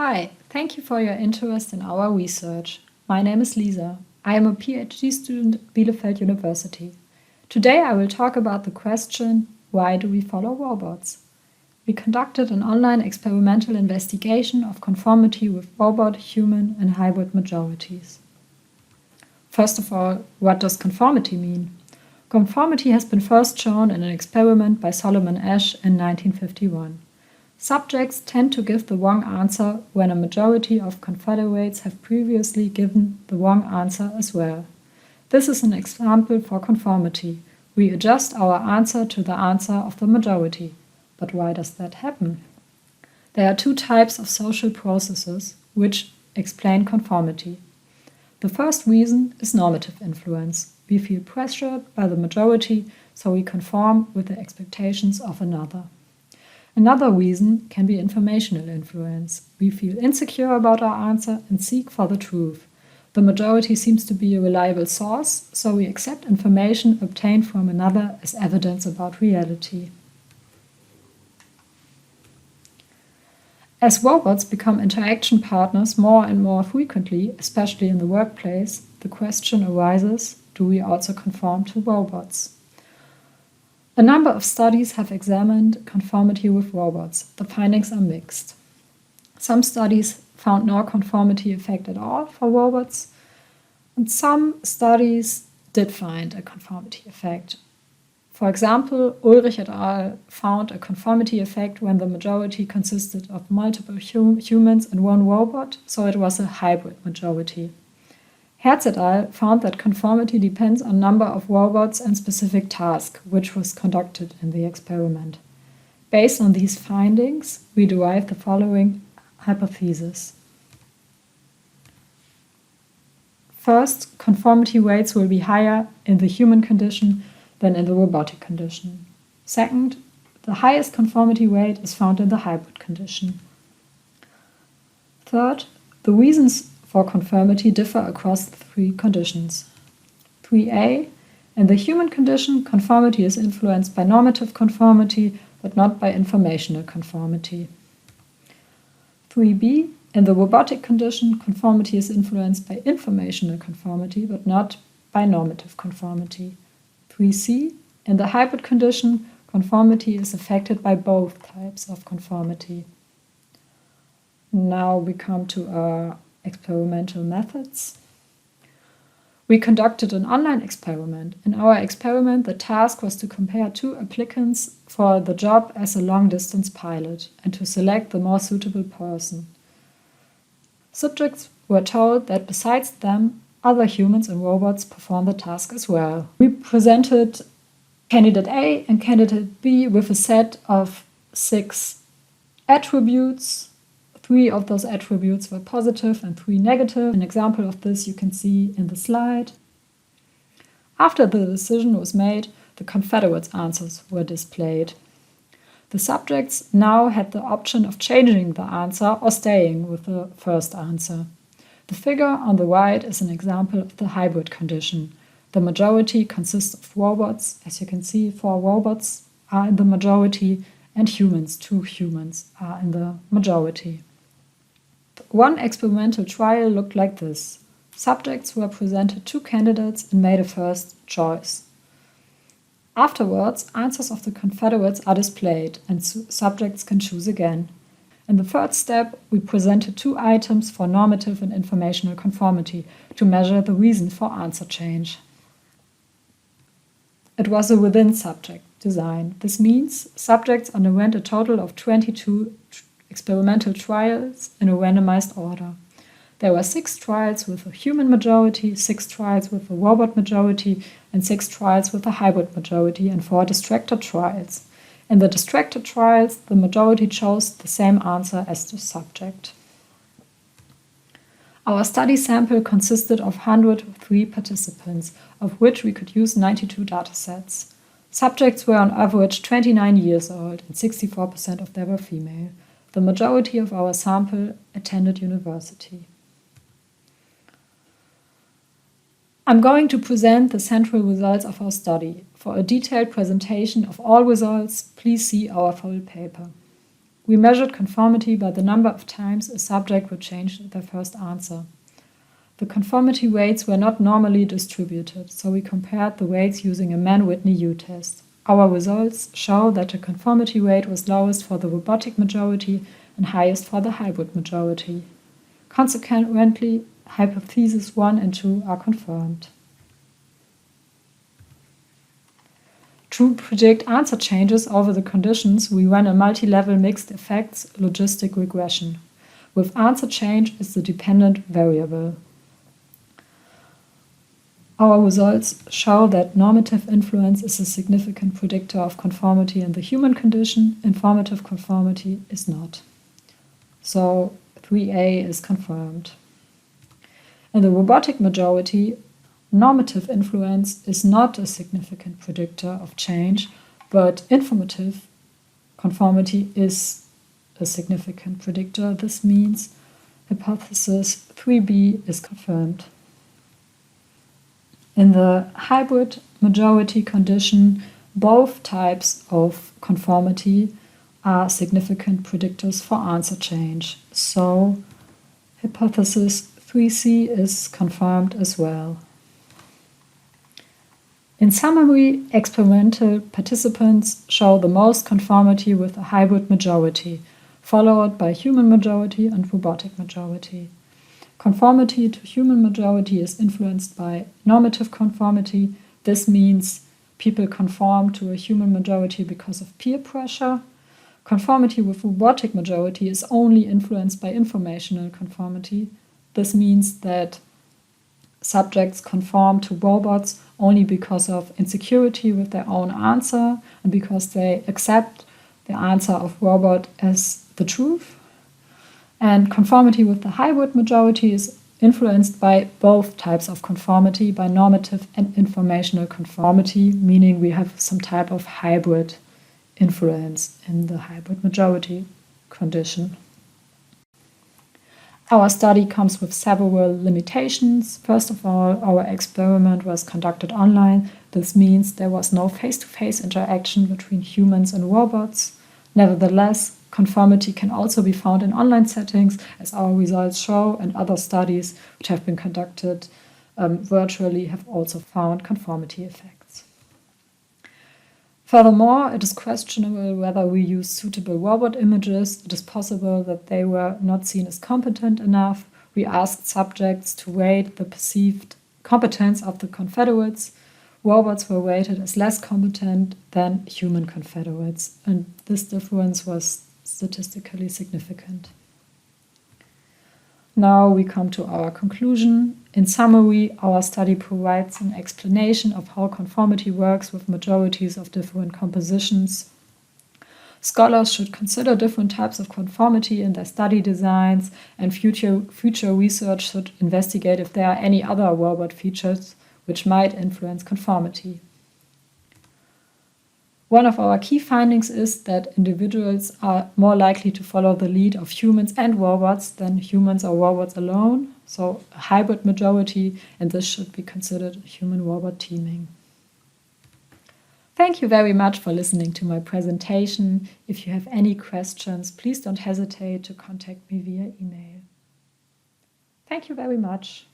Hi, thank you for your interest in our research. My name is Lisa. I am a PhD student at Bielefeld University. Today I will talk about the question, why do we follow robots? We conducted an online experimental investigation of conformity with robot, human, and hybrid majorities. First of all, what does conformity mean? Conformity has been first shown in an experiment by Solomon Asch in 1951. Subjects tend to give the wrong answer when a majority of confederates have previously given the wrong answer as well. This is an example for conformity. We adjust our answer to the answer of the majority. But why does that happen? There are two types of social processes which explain conformity. The first reason is normative influence. We feel pressured by the majority, so we conform with the expectations of another. Another reason can be informational influence. We feel insecure about our answer and seek for the truth. The majority seems to be a reliable source, so we accept information obtained from another as evidence about reality. As robots become interaction partners more and more frequently, especially in the workplace, the question arises, do we also conform to robots? A number of studies have examined conformity with robots. The findings are mixed. Some studies found no conformity effect at all for robots, and some studies did find a conformity effect. For example, Ulrich et al. Found a conformity effect when the majority consisted of multiple humans and one robot, so it was a hybrid majority. Hertz et al. Found that conformity depends on number of robots and specific task, which was conducted in the experiment. Based on these findings, we derive the following hypothesis. First, conformity rates will be higher in the human condition than in the robotic condition. Second, the highest conformity rate is found in the hybrid condition. Third, the reasons for conformity differ across the three conditions. 3a. In the human condition, conformity is influenced by normative conformity, but not by informational conformity. 3b. In the robotic condition, conformity is influenced by informational conformity, but not by normative conformity. 3c. In the hybrid condition, conformity is affected by both types of conformity. Now we come to our experimental methods. We conducted an online experiment. In our experiment, the task was to compare two applicants for the job as a long-distance pilot and to select the more suitable person. Subjects were told that besides them, other humans and robots perform the task as well. We presented candidate A and candidate B with a set of 6 attributes. 3 of those attributes were positive and 3 negative. An example of this you can see in the slide. After the decision was made, the confederates' answers were displayed. The subjects now had the option of changing the answer or staying with the first answer. The figure on the right is an example of the hybrid condition. The majority consists of robots. As you can see, 4 robots are in the majority and humans, 2 humans are in the majority. One experimental trial looked like this. Subjects were presented 2 candidates and made a first choice. Afterwards, answers of the confederates are displayed and subjects can choose again. In the third step, we presented 2 items for normative and informational conformity to measure the reason for answer change. It was a within-subject design. This means subjects underwent a total of 22 experimental trials in a randomized order. There were 6 trials with a human majority, 6 trials with a robot majority, and 6 trials with a hybrid majority, and 4 distracted trials. In the distracted trials, the majority chose the same answer as the subject. Our study sample consisted of 103 participants, of which we could use 92 datasets. Subjects were on average 29 years old, and 64% of them were female. The majority of our sample attended university. I'm going to present the central results of our study. For a detailed presentation of all results, please see our full paper. We measured conformity by the number of times a subject would change their first answer. The conformity weights were not normally distributed, so we compared the weights using a Mann-Whitney U-test. Our results show that the conformity weight was lowest for the robotic majority and highest for the hybrid majority. Consequently, hypotheses 1 and 2 are confirmed. To predict answer changes over the conditions, we ran a multi-level mixed effects logistic regression, with answer change as the dependent variable. Our results show that normative influence is a significant predictor of conformity in the human condition. Informative conformity is not. So 3A is confirmed. In the robotic majority, normative influence is not a significant predictor of change, but informative conformity is a significant predictor. This means hypothesis 3B is confirmed. In the hybrid majority condition, both types of conformity are significant predictors for answer change. So hypothesis 3C is confirmed as well. In summary, experimental participants show the most conformity with a hybrid majority, followed by human majority and robotic majority. Conformity to human majority is influenced by normative conformity. This means people conform to a human majority because of peer pressure. Conformity with robotic majority is only influenced by informational conformity. This means that subjects conform to robots only because of insecurity with their own answer and because they accept the answer of robot as the truth. And conformity with the hybrid majority is influenced by both types of conformity, by normative and informational conformity, meaning we have some type of hybrid influence in the hybrid majority condition. Our study comes with several limitations. First of all, our experiment was conducted online. This means there was no face-to-face interaction between humans and robots. Nevertheless, conformity can also be found in online settings, as our results show, and other studies which have been conducted virtually have also found conformity effects. Furthermore, it is questionable whether we use suitable robot images. It is possible that they were not seen as competent enough. We asked subjects to rate the perceived competence of the confederates. Robots were rated as less competent than human confederates, and this difference was statistically significant. Now we come to our conclusion. In summary, our study provides an explanation of how conformity works with majorities of different compositions. Scholars should consider different types of conformity in their study designs, and future research should investigate if there are any other robot features which might influence conformity. One of our key findings is that individuals are more likely to follow the lead of humans and robots than humans or robots alone, so a hybrid majority, and this should be considered human-robot teaming. Thank you very much for listening to my presentation. If you have any questions, please don't hesitate to contact me via email. Thank you very much.